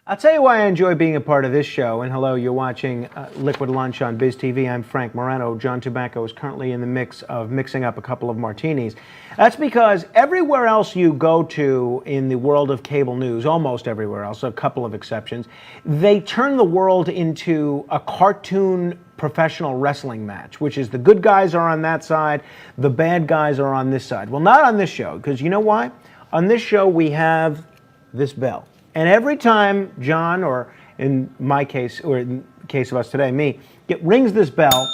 I'll tell you why I enjoy being a part of this show. And hello, you're watching Liquid Lunch on Biz TV. I'm Frank Moreno. John Tobacco is currently in the mix of mixing up a couple of martinis. That's because everywhere else you go to in the world of cable news, almost everywhere else, a couple of exceptions, they turn the world into a cartoon professional wrestling match, which is the good guys are on that side, the bad guys are on this side. Well, not on this show, because you know why? On this show, we have this bell. And every time John, or in my case, or in the case of us today, me, rings this bell,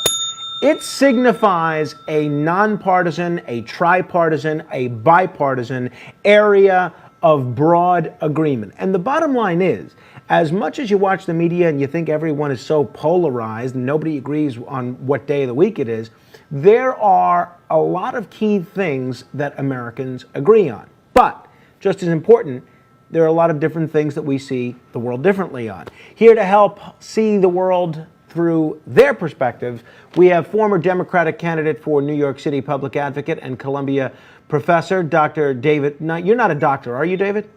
it signifies a nonpartisan, a tripartisan, a bipartisan area of broad agreement. And the bottom line is, as much as you watch the media and you think everyone is so polarized and nobody agrees on what day of the week it is, there are a lot of key things that Americans agree on. But just as important, there are a lot of different things that we see the world differently on. Here to help see the world through their perspective, we have former Democratic candidate for New York City public advocate and Columbia professor, Dr. David. No, you're not a doctor, are you, David?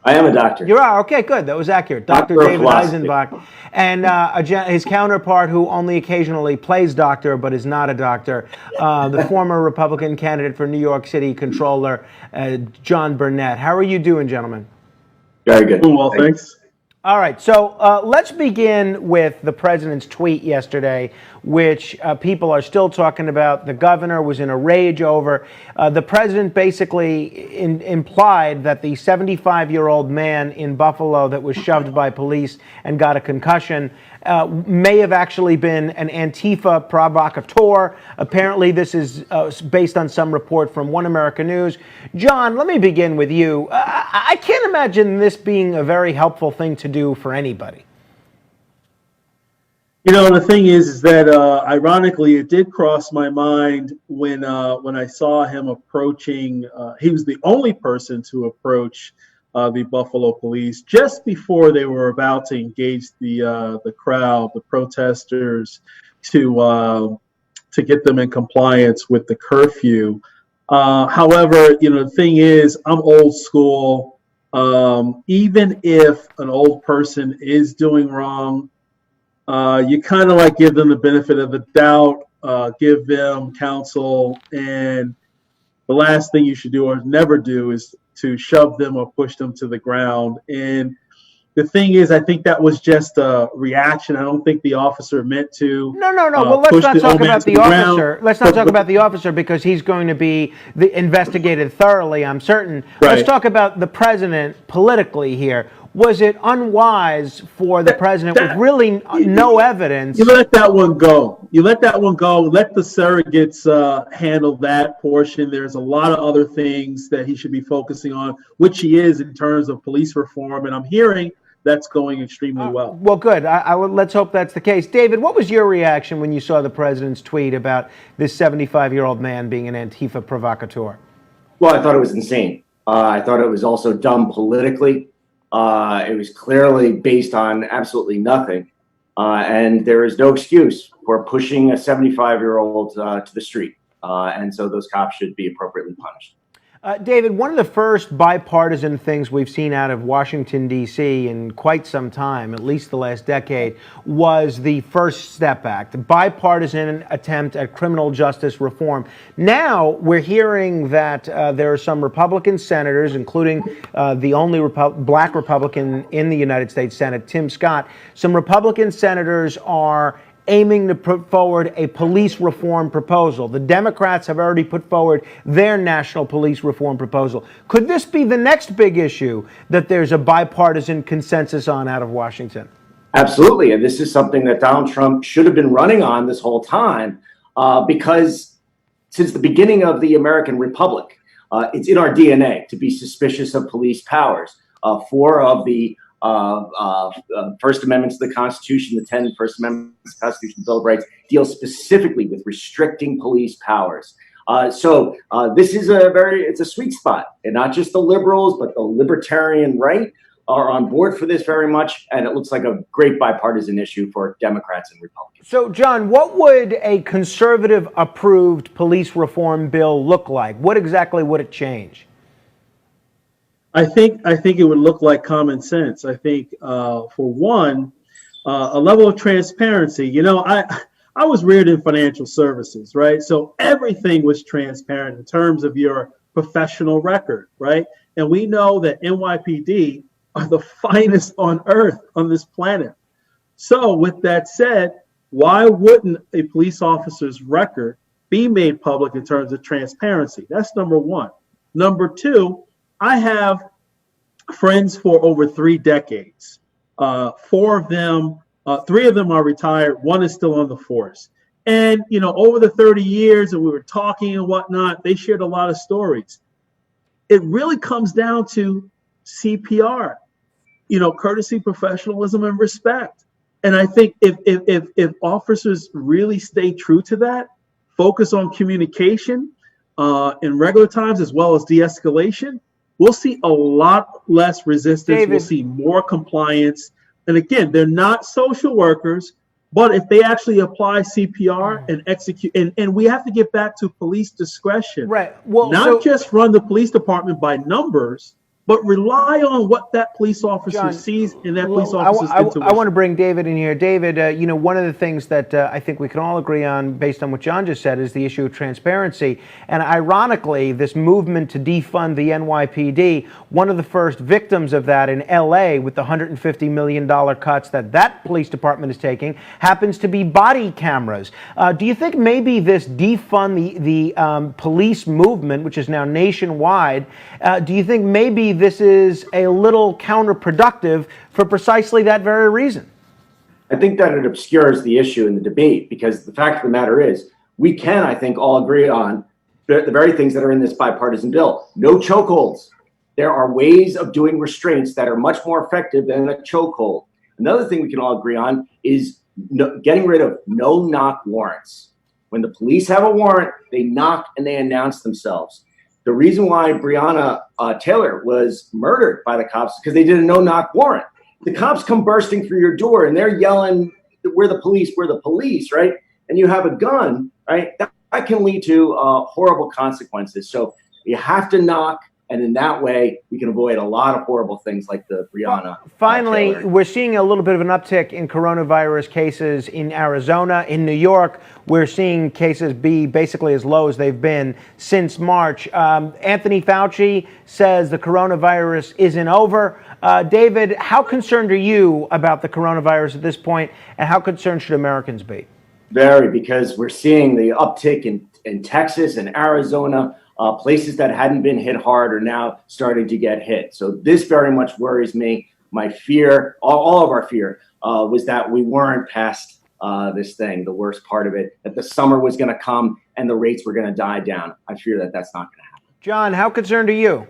I am a doctor. You are? Okay, good. That was accurate. Dr. David Eisenbach. And his counterpart, who only occasionally plays doctor but is not a doctor, the former Republican candidate for New York City Controller, John Burnett. How are you doing, gentlemen? Very good. Well, thanks. All right, so let's begin with the president's tweet yesterday, which people are still talking about. The governor was in a rage over. The president basically implied that the 75-year-old man in Buffalo that was shoved by police and got a concussion may have actually been an Antifa provocateur. Apparently, this is based on some report from One America News. John, let me begin with you. I can't imagine this being a very helpful thing to do for anybody. You know, the thing is that ironically, it did cross my mind when I saw him approaching. He was the only person to approach the Buffalo police just before they were about to engage the crowd, the protesters, to get them in compliance with the curfew. However, you know, the thing is, I'm old school. Even if an old person is doing wrong, you kind of like give them the benefit of the doubt, give them counsel, and the last thing you should do or never do is to shove them or push them to the ground. And the thing is, I think that was just a reaction. I don't think the officer meant to. No. Well, let's not talk about the officer. Let's not talk about the officer because he's going to be investigated thoroughly, I'm certain. Right. Let's talk about the president politically here. Was it unwise for the president with really no evidence? You let that one go. You let that one go. Let the surrogates handle that portion. There's a lot of other things that he should be focusing on, which he is in terms of police reform. And I'm hearing that's going extremely well. Well, good. Let's hope that's the case. David, what was your reaction when you saw the president's tweet about this 75-year-old man being an Antifa provocateur? Well, I thought it was insane. I thought it was also dumb politically. It was clearly based on absolutely nothing. And there is no excuse for pushing a 75-year-old to the street. And so those cops should be appropriately punished. David, one of the first bipartisan things we've seen out of Washington, D.C. in quite some time, at least the last decade, was the First Step Act, a bipartisan attempt at criminal justice reform. Now we're hearing that there are some Republican senators, including the only black Republican in the United States Senate, Tim Scott. Some Republican senators are aiming to put forward a police reform proposal. The Democrats have already put forward their national police reform proposal. Could this be the next big issue that there's a bipartisan consensus on out of Washington? Absolutely. And this is something that Donald Trump should have been running on this whole time because since the beginning of the American Republic, it's in our DNA to be suspicious of police powers. Four of the First Amendments to the Constitution, the 10 First Amendments to the Constitution, Bill of Rights, deal specifically with restricting police powers. So this is it's a sweet spot, and not just the liberals, but the libertarian right are on board for this very much, and it looks like a great bipartisan issue for Democrats and Republicans. So, John, what would a conservative-approved police reform bill look like? What exactly would it change? I think it would look like common sense. I think, for one, a level of transparency. I was reared in financial services, right? So everything was transparent in terms of your professional record, right? And we know that NYPD are the finest on earth on this planet. So, with that said, why wouldn't a police officer's record be made public in terms of transparency? That's number one. Number two, I have friends for over 3 decades. Four of them, three of them are retired. One is still on the force. And, over the 30 years and we were talking and whatnot, they shared a lot of stories. It really comes down to CPR, courtesy, professionalism, and respect. And I think if officers really stay true to that, focus on communication in regular times as well as de-escalation, we'll see a lot less resistance. David. We'll see more compliance. And again, they're not social workers, but if they actually apply CPR and execute, and we have to get back to police discretion. Right. Well, not just run the police department by numbers, but rely on what that police officer John, sees in that police officer's intuition. I want to bring David in here. David, one of the things that I think we can all agree on, based on what John just said, is the issue of transparency. And ironically, this movement to defund the NYPD, one of the first victims of that in L.A. with the $150 million cuts that police department is taking happens to be body cameras. Do you think maybe this defund the police movement, which is now nationwide, do you think maybe this is a little counterproductive for precisely that very reason? I think that it obscures the issue in the debate, because the fact of the matter is, we can, I think, all agree on the very things that are in this bipartisan bill. No chokeholds. There are ways of doing restraints that are much more effective than a chokehold. Another thing we can all agree on is getting rid of no-knock warrants. When the police have a warrant, they knock and they announce themselves. The reason why Breonna Taylor was murdered by the cops is because they did a no-knock warrant. The cops come bursting through your door and they're yelling, "We're the police, we're the police," right? And you have a gun, right? That can lead to horrible consequences. So you have to knock, and in that way, we can avoid a lot of horrible things like the Breonna. Finally, Taylor. we're seeing a little bit of an uptick in coronavirus cases in Arizona. In New York, we're seeing cases be basically as low as they've been since March. Anthony Fauci says the coronavirus isn't over. David, how concerned are you about the coronavirus at this point, and how concerned should Americans be? Very, because we're seeing the uptick in Texas and Arizona. Places that hadn't been hit hard are now starting to get hit. So this very much worries me. My fear, all of our fear, was that we weren't past this thing, the worst part of it, that the summer was going to come and the rates were going to die down. I fear that that's not going to happen. John, how concerned are you?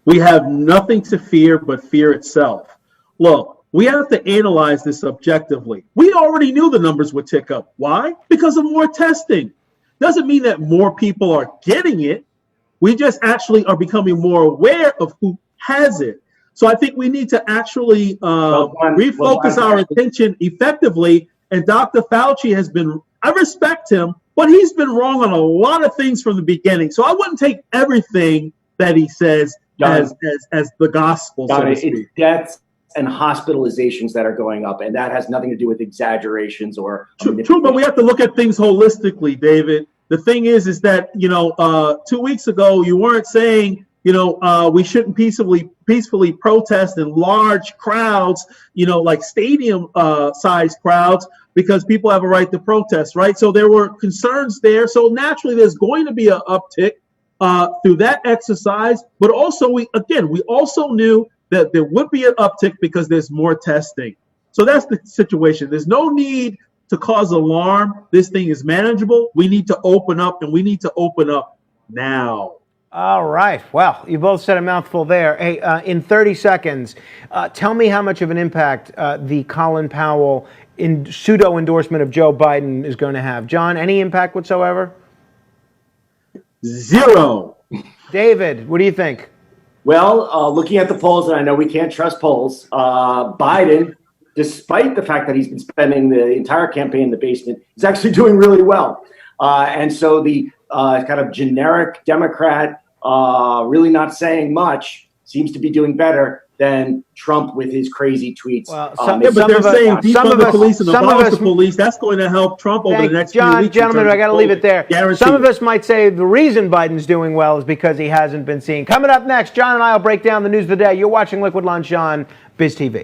We have nothing to fear but fear itself. Look, we have to analyze this objectively. We already knew the numbers would tick up. Why? Because of more testing. Doesn't mean that more people are getting it. We just actually are becoming more aware of who has it. So I think we need to actually refocus our attention effectively. And Dr. Fauci has been, I respect him, but he's been wrong on a lot of things from the beginning. So I wouldn't take everything that he says as the gospel, so to speak. It's deaths and hospitalizations that are going up, and that has nothing to do with exaggerations or true, but we have to look at things holistically, David. The thing is that 2 weeks ago you weren't saying we shouldn't peacefully protest in large crowds, like stadium size crowds, because people have a right to protest, right? So there were concerns there. So naturally, there's going to be an uptick through that exercise, but also we also knew that there would be an uptick because there's more testing. So that's the situation. There's no need to cause alarm. This thing is manageable. We need to open up, and we need to open up now. All right. Well, you both said a mouthful there. Hey, in 30 seconds, tell me how much of an impact the Colin Powell pseudo endorsement of Joe Biden is going to have. John, any impact whatsoever? Zero. David, what do you think? Well, looking at the polls, and I know we can't trust polls, Biden, despite the fact that he's been spending the entire campaign in the basement, is actually doing really well. And so the kind of generic Democrat, really not saying much, seems to be doing better than Trump with his crazy tweets. Well, Yeah, but they're saying defund the police and abolish the police. That's going to help Trump over the next few weeks. Gentlemen, I got to leave it there. Guaranteed. Some of us might say the reason Biden's doing well is because he hasn't been seen. Coming up next, John and I will break down the news of the day. You're watching Liquid Lunch on Biz TV.